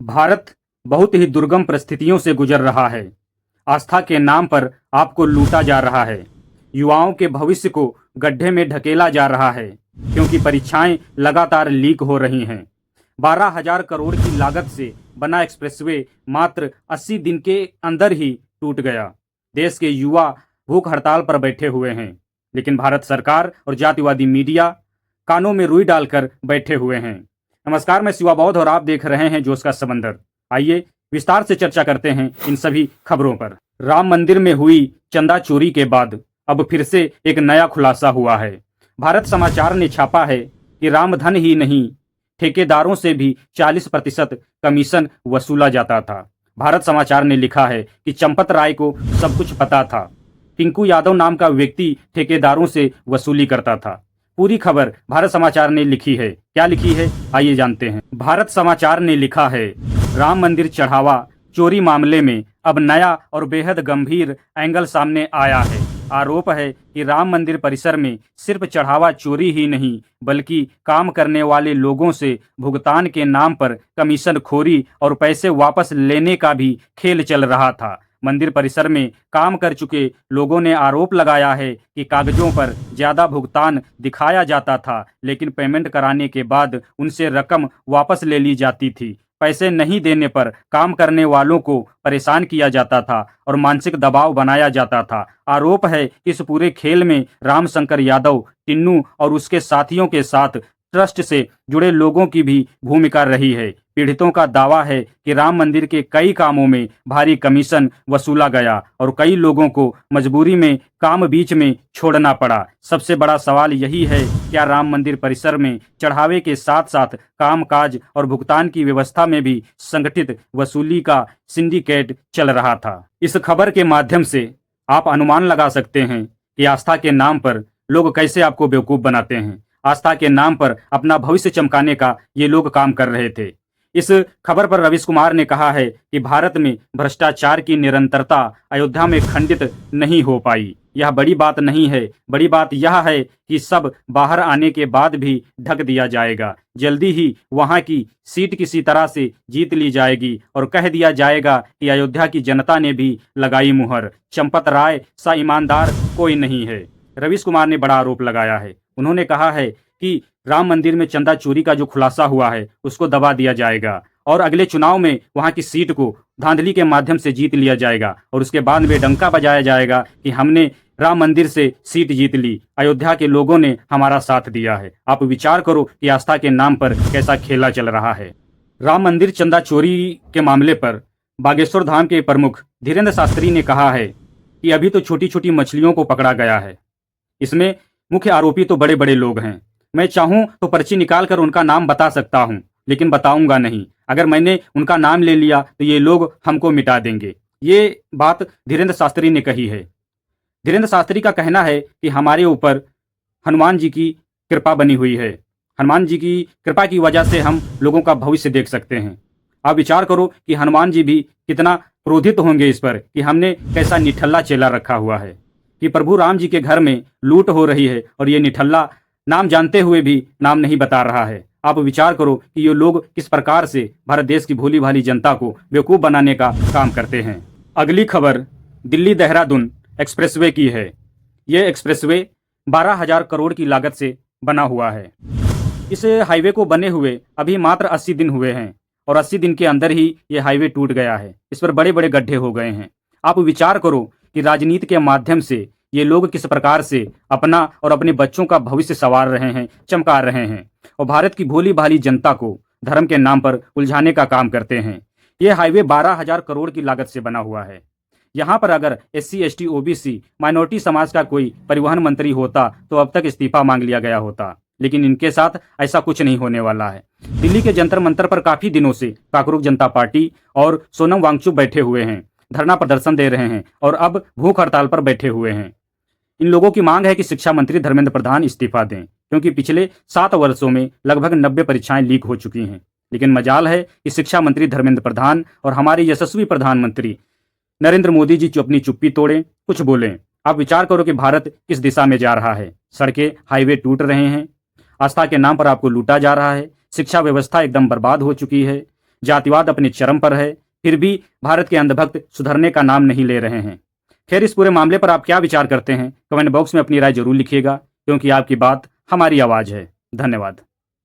भारत बहुत ही दुर्गम परिस्थितियों से गुजर रहा है। आस्था के नाम पर आपको लूटा जा रहा है। युवाओं के भविष्य को गड्ढे में ढकेला जा रहा है क्योंकि परीक्षाएं लगातार लीक हो रही हैं। 12,000 करोड़ की लागत से बना एक्सप्रेसवे मात्र 80 दिन के अंदर ही टूट गया। देश के युवा भूख हड़ताल पर बैठे हुए हैं, लेकिन भारत सरकार और जातिवादी मीडिया कानों में रुई डालकर बैठे हुए हैं। नमस्कार, मैं शिवा बौद्ध और आप देख रहे हैं जोश का समंदर। आइए विस्तार से चर्चा करते हैं इन सभी खबरों पर। राम मंदिर में हुई चंदा चोरी के बाद अब फिर से एक नया खुलासा हुआ है। भारत समाचार ने छापा है कि रामधन ही नहीं, ठेकेदारों से भी 40% कमीशन वसूला जाता था। भारत समाचार ने लिखा है कि चंपत राय को सब कुछ पता था। टिंकू यादव नाम का व्यक्ति ठेकेदारों से वसूली करता था। पूरी खबर भारत समाचार ने लिखी है। क्या लिखी है, आइए जानते हैं। भारत समाचार ने लिखा है, राम मंदिर चढ़ावा चोरी मामले में अब नया और बेहद गंभीर एंगल सामने आया है। आरोप है कि राम मंदिर परिसर में सिर्फ चढ़ावा चोरी ही नहीं, बल्कि काम करने वाले लोगों से भुगतान के नाम पर कमीशन खोरी और पैसे वापस लेने का भी खेल चल रहा था। मंदिर परिसर में काम कर चुके लोगों ने आरोप लगाया है कि कागजों पर ज्यादा भुगतान दिखाया जाता था, लेकिन पेमेंट कराने के बाद उनसे रकम वापस ले ली जाती थी। पैसे नहीं देने पर काम करने वालों को परेशान किया जाता था और मानसिक दबाव बनाया जाता था। आरोप है कि इस पूरे खेल में रामशंकर यादव, टिन्नू और उसके साथियों के साथ ट्रस्ट से जुड़े लोगों की भी भूमिका रही है। पीड़ितों का दावा है कि राम मंदिर के कई कामों में भारी कमीशन वसूला गया और कई लोगों को मजबूरी में काम बीच में छोड़ना पड़ा। सबसे बड़ा सवाल यही है, क्या राम मंदिर परिसर में चढ़ावे के साथ साथ कामकाज और भुगतान की व्यवस्था में भी संगठित वसूली का सिंडिकेट चल रहा था। इस खबर के माध्यम से आप अनुमान लगा सकते हैं कि आस्था के नाम पर लोग कैसे आपको बेवकूफ बनाते हैं। आस्था के नाम पर अपना भविष्य चमकाने का ये लोग काम कर रहे थे। इस खबर पर रवीश कुमार ने कहा है कि भारत में भ्रष्टाचार की निरंतरता अयोध्या में खंडित नहीं हो पाई। यह बड़ी बात नहीं है, बड़ी बात यह है कि सब बाहर आने के बाद भी ढक दिया जाएगा। जल्दी ही वहां की सीट किसी तरह से जीत ली जाएगी और कह दिया जाएगा कि अयोध्या की जनता ने भी लगाई मुहर। चंपत राय सा ईमानदार कोई नहीं है। रवीश कुमार ने बड़ा आरोप लगाया है। उन्होंने कहा है कि राम मंदिर में चंदा चोरी का जो खुलासा हुआ है उसको दबा दिया जाएगा और अगले चुनाव में वहां की सीट को धांधली के माध्यम से जीत लिया जाएगा और उसके बाद में डंका बजाया जाएगा कि हमने राम मंदिर से सीट जीत ली, अयोध्या के लोगों ने हमारा साथ दिया है। आप विचार करो कि आस्था के नाम पर कैसा खेला चल रहा है। राम मंदिर चंदा चोरी के मामले पर बागेश्वर धाम के प्रमुख धीरेन्द्र शास्त्री ने कहा है कि अभी तो छोटी छोटी मछलियों को पकड़ा गया है, इसमें मुख्य आरोपी तो बड़े बड़े लोग हैं। मैं चाहूं तो पर्ची निकाल कर उनका नाम बता सकता हूं, लेकिन बताऊंगा नहीं। अगर मैंने उनका नाम ले लिया तो ये लोग हमको मिटा देंगे। ये बात धीरेन्द्र शास्त्री ने कही है। धीरेन्द्र शास्त्री का कहना है कि हमारे ऊपर हनुमान जी की कृपा बनी हुई है। हनुमान जी की कृपा की वजह से हम लोगों का भविष्य देख सकते हैं। आप विचार करो कि हनुमान जी भी कितना क्रोधित होंगे इस पर कि हमने कैसा निठल्ला चेला रखा हुआ है कि प्रभु राम जी के घर में लूट हो रही है और ये निठल्ला नाम जानते हुए भी नाम नहीं बता रहा है। आप विचार करो कि ये लोग किस प्रकार से भारत देश की भोली भाली जनता को बेवकूफ़ बनाने का काम करते हैं। अगली खबर दिल्ली देहरादून एक्सप्रेसवे की है। ये एक्सप्रेसवे 12,000 करोड़ की लागत से बना हुआ है। इस हाईवे को बने हुए अभी मात्र 80 दिन हुए हैं और 80 दिन के अंदर ही ये हाईवे टूट गया है। इस पर बड़े बड़े गड्ढे हो गए हैं। आप विचार करो कि राजनीति के माध्यम से ये लोग किस प्रकार से अपना और अपने बच्चों का भविष्य संवार रहे हैं, चमका रहे हैं और भारत की भोली भाली जनता को धर्म के नाम पर उलझाने का काम करते हैं। ये हाईवे 12,000 करोड़ की लागत से बना हुआ है। यहाँ पर अगर SC ST OBC माइनॉरिटी समाज का कोई परिवहन मंत्री होता तो अब तक इस्तीफा मांग लिया गया होता, लेकिन इनके साथ ऐसा कुछ नहीं होने वाला है। दिल्ली के जंतर मंतर पर काफी दिनों से काकरोग जनता पार्टी और सोनम वांगचुक बैठे हुए हैं, धरना प्रदर्शन दे रहे हैं और अब भूख हड़ताल पर बैठे हुए हैं। इन लोगों की मांग है कि शिक्षा मंत्री धर्मेंद्र प्रधान इस्तीफा दें, क्योंकि पिछले 7 वर्षों में लगभग 90 परीक्षाएं लीक हो चुकी हैं। लेकिन मजाल है कि शिक्षा मंत्री धर्मेंद्र प्रधान और हमारे यशस्वी प्रधानमंत्री नरेंद्र मोदी जी अपनी चुप्पी तोड़ें, कुछ बोलें। आप विचार करो कि भारत किस दिशा में जा रहा है। सड़कें, हाईवे टूट रहे हैं, आस्था के नाम पर आपको लूटा जा रहा है, शिक्षा व्यवस्था एकदम बर्बाद हो चुकी है, जातिवाद अपने चरम पर है, फिर भी भारत के अंधभक्त सुधरने का नाम नहीं ले रहे हैं। खैर, इस पूरे मामले पर आप क्या विचार करते हैं? कमेंट बॉक्स में अपनी राय जरूर लिखिएगा, क्योंकि आपकी बात हमारी आवाज़ है। धन्यवाद।